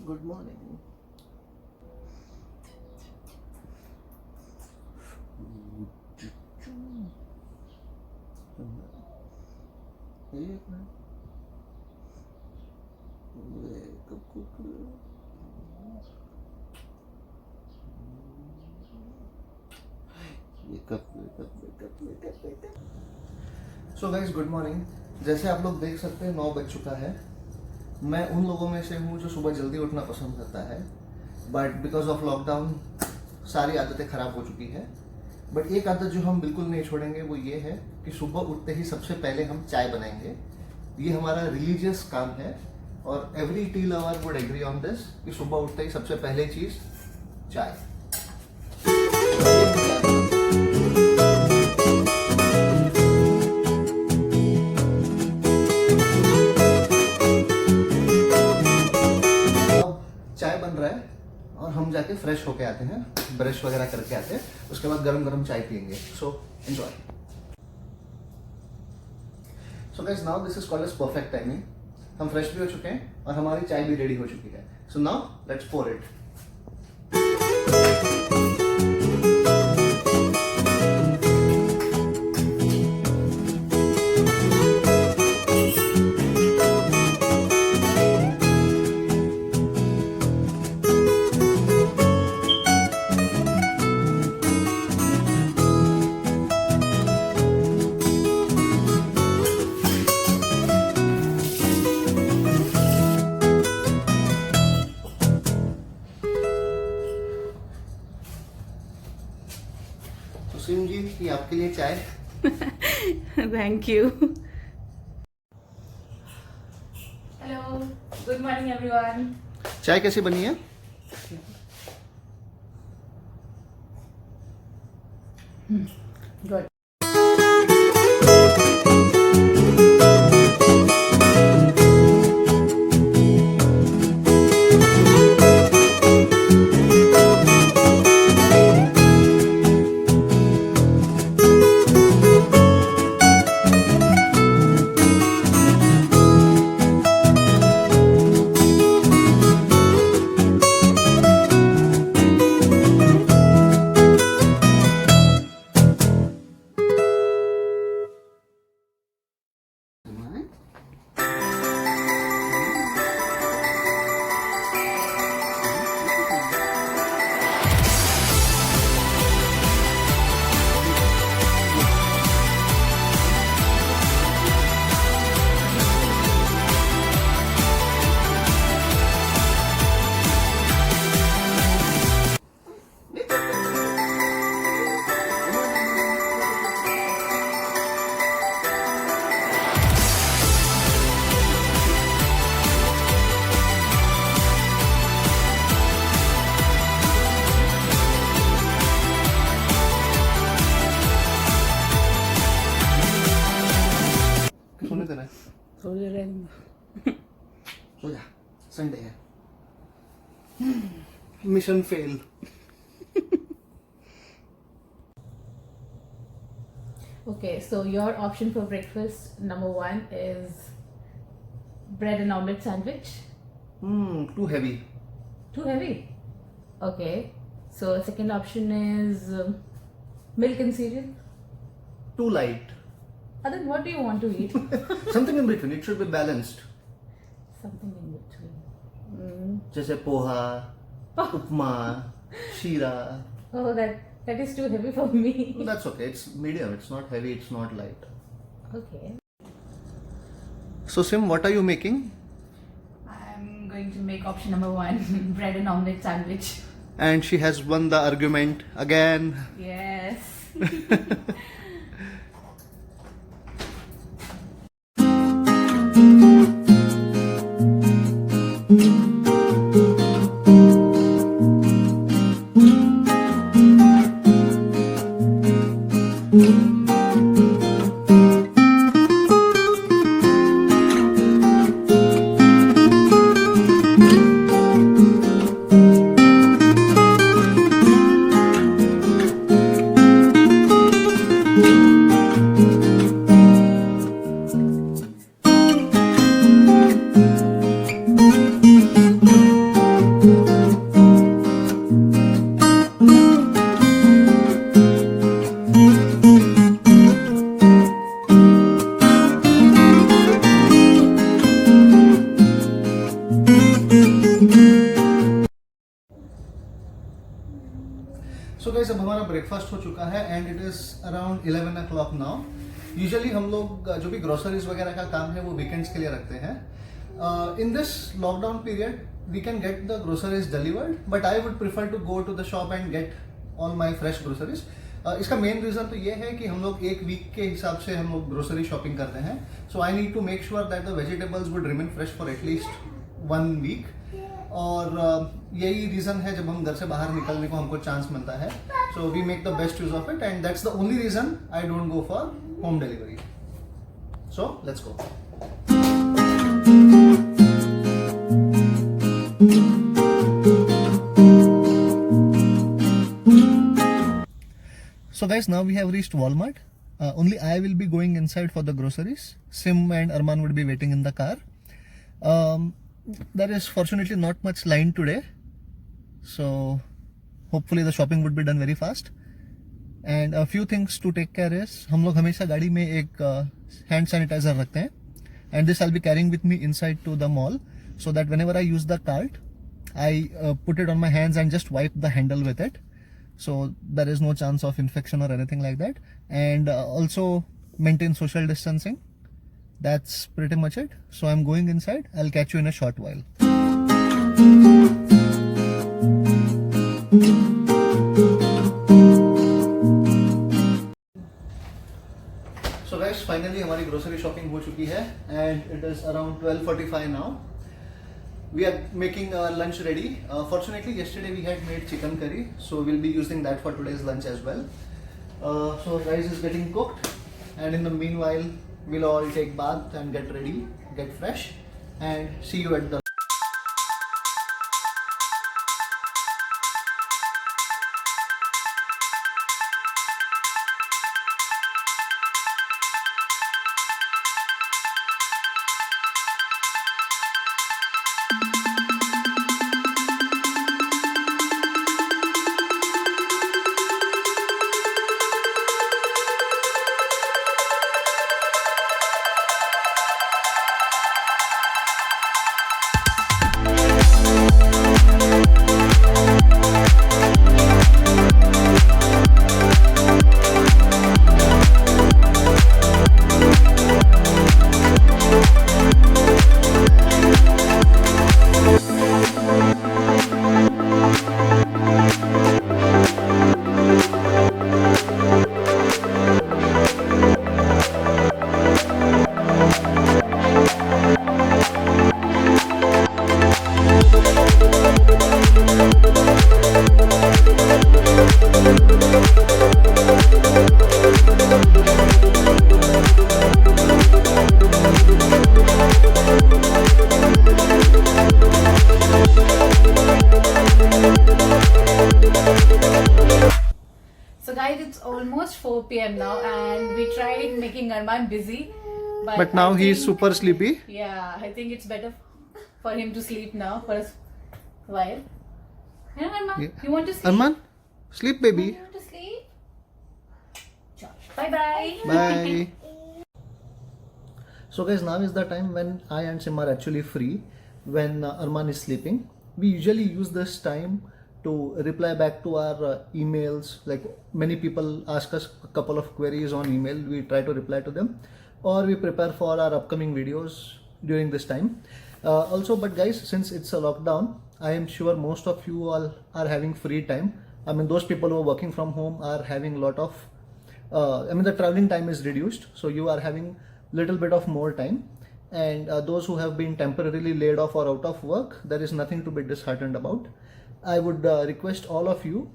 Good morning. एक minute, so guys good morning. जैसे आप लोग देख सकते हैं 9 बज चुका है। मैं उन लोगों में से हूँ जो सुबह जल्दी उठना पसंद करता है, बट बिकॉज ऑफ लॉकडाउन सारी आदतें खराब हो चुकी है। बट एक आदत जो हम बिल्कुल नहीं छोड़ेंगे वो ये है कि सुबह उठते ही सबसे पहले हम चाय बनाएंगे। ये हमारा रिलीजियस काम है और every tea lover would agree on this कि सुबह उठते ही सबसे पहले चीज चाय। चाय बन रहा है और हम जाके फ्रेश होके आते हैं, ब्रश वगैरह करके आते हैं, उसके बाद गरम गरम चाय पियेंगे। So enjoy. So guys now this is called as perfect timing. हम फ्रेश भी हो चुके हैं और हमारी चाय भी रेडी हो चुकी है। So now let's pour it. Sushil ji की आपके लिए चाय। Thank you. Hello, good morning everyone. चाय कैसी बनी है? Good. सोने देना है? थोड़ी देर रहेंगे। सो जा, संडे है। Mission fail. Okay, so your option for breakfast number 1 is bread and omelette sandwich. Too heavy. Too heavy. Okay, so second option is milk and cereal. Too light. Then what do you want to eat? Something in between. It should be balanced. Something in between. जैसे पोहा, उपमा, शीरा. Oh, that is too heavy for me. That's okay. It's medium. It's not heavy. It's not light. Okay. So Sim, what are you making? I'm going to make option number 1 bread and omelette sandwich. And she has won the argument again. Yes. अब हमारा breakfast हो चुका है and it is around 11 o'clock now. Usually हम लोग जो भी groceries वगैरह का काम है वो वीकेंड्स के लिए रखते हैं. In this lockdown period we can get the groceries delivered, but I would prefer to go to the shop and get all my fresh groceries. इसका मेन रीजन तो ये है कि हम लोग एक वीक के हिसाब से हम लोग ग्रोसरी शॉपिंग करते हैं. So I need to make sure that the vegetables would remain fresh for at least 1 week. और यही रीज़न है जब हम घर से बाहर निकलने को हमको चांस मिलता है. So we make the best use of it and that's the only reason I don't go for home delivery. So let's go. So guys, now we have reached Walmart. Only I will be going inside for the groceries. Sim and Arman would be waiting in the car. There is fortunately not much line today, so hopefully the shopping would be done very fast. And a few things to take care is हम लोग हमेशा गाड़ी में एक hand sanitizer रखते हैं, and this I'll be carrying with me inside to the mall, so that whenever I use the cart, I put it on my hands and just wipe the handle with it. So there is no chance of infection or anything like that. And also maintain social distancing. That's pretty much it. So I'm going inside. I'll catch you in a short while. So guys, finally हमारी grocery shopping हो चुकी है and it is around 12:45 now. We are making lunch ready. Fortunately, yesterday we had made chicken curry, so we'll be using that for today's lunch as well. So rice is getting cooked, and in the meanwhile, we'll all take bath and get ready, get fresh, and see you at the. So guys, it's almost 4 p.m. now, and we tried making Arman busy, But now I he is think- super sleepy. Yeah, I think it's better for him to sleep now for a while. Yeah, Arman, Yeah. you want to sleep? Arman, sleep baby. You want to sleep? Bye bye. Bye. So guys, now is the time when I and Sim are actually free, when Arman is sleeping. We usually use this time to reply back to our emails. Like many people ask us a couple of queries on email, we try to reply to them, or we prepare for our upcoming videos during this time. Also, but guys, since it's a lockdown, I am sure most of you all are having free time. I mean, those people who are working from home are having a lot of the traveling time is reduced, so you are having little bit of more time. And those who have been temporarily laid off or out of work, there is nothing to be disheartened about. I would request all of you,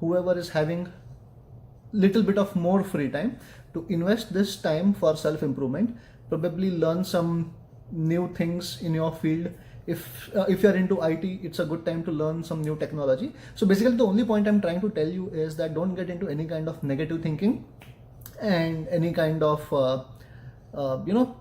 whoever is having little bit of more free time, to invest this time for self improvement. Probably learn some new things in your field. If you are into IT, it's a good time to learn some new technology. So basically, the only point I'm trying to tell you is that don't get into any kind of negative thinking and any kind of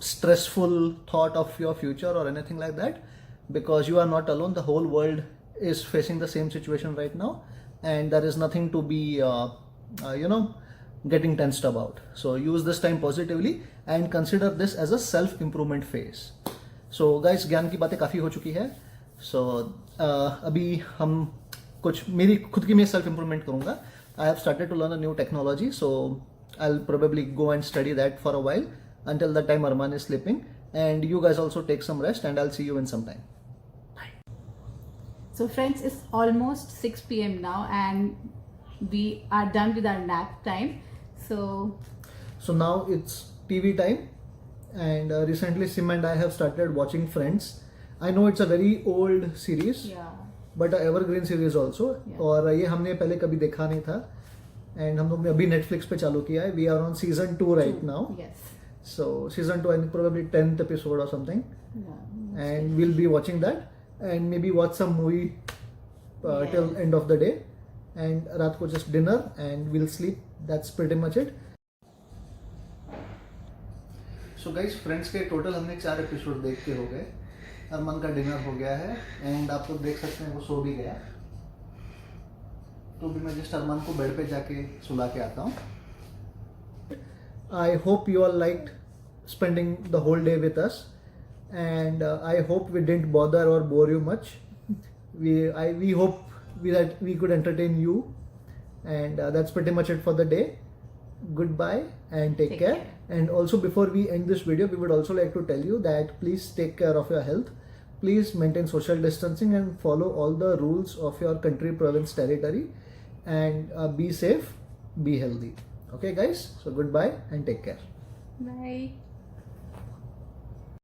stressful thought of your future or anything like that, because you are not alone. The whole world is facing the same situation right now, and there is nothing to be getting tensed about. So use this time positively and consider this as a self improvement phase. So guys, ज्ञान की बातें काफ़ी हो चुकी है. So अभी हम कुछ मेरी खुद की मैं सेल्फ इम्प्रूवमेंट करूँगा. I have started to learn a new technology, so I'll probably go and study that for a while until the time Arman is sleeping. And you guys also take some rest, and I'll see you in some time. So friends, it's almost 6 p.m. now and we are done with our nap time. So Now it's TV time, and recently Sim and I have started watching Friends. I know it's a very old series, yeah. But evergreen series also. और ये हमने पहले कभी देखा नहीं था, and हम लोग ने अभी नेटफ्लिक्स पे चालू किया है. We are on season 2 right now. So season 2 I think probably 10th episode और something, and we'll be watching that and maybe watch some movie till end of the day, and रात को just dinner and we'll sleep. That's pretty much it. So guys, friends के total हमने 4 episode देख के हो गए. अरमान का dinner हो गया है एंड आप लोग देख सकते हैं वो सो भी गया. तो भी मैं जस्ट अरमान को बेड पे जाके सुला के आता हूँ. I hope you all liked spending the whole day with us, and I hope we didn't bother or bore you much. We hope that we could entertain you, and that's pretty much it for the day. Goodbye and take care. And also, before we end this video, we would also like to tell you that please take care of your health. Please maintain social distancing and follow all the rules of your country, province, territory, and be safe, be healthy. Okay guys, so goodbye and take care. Bye.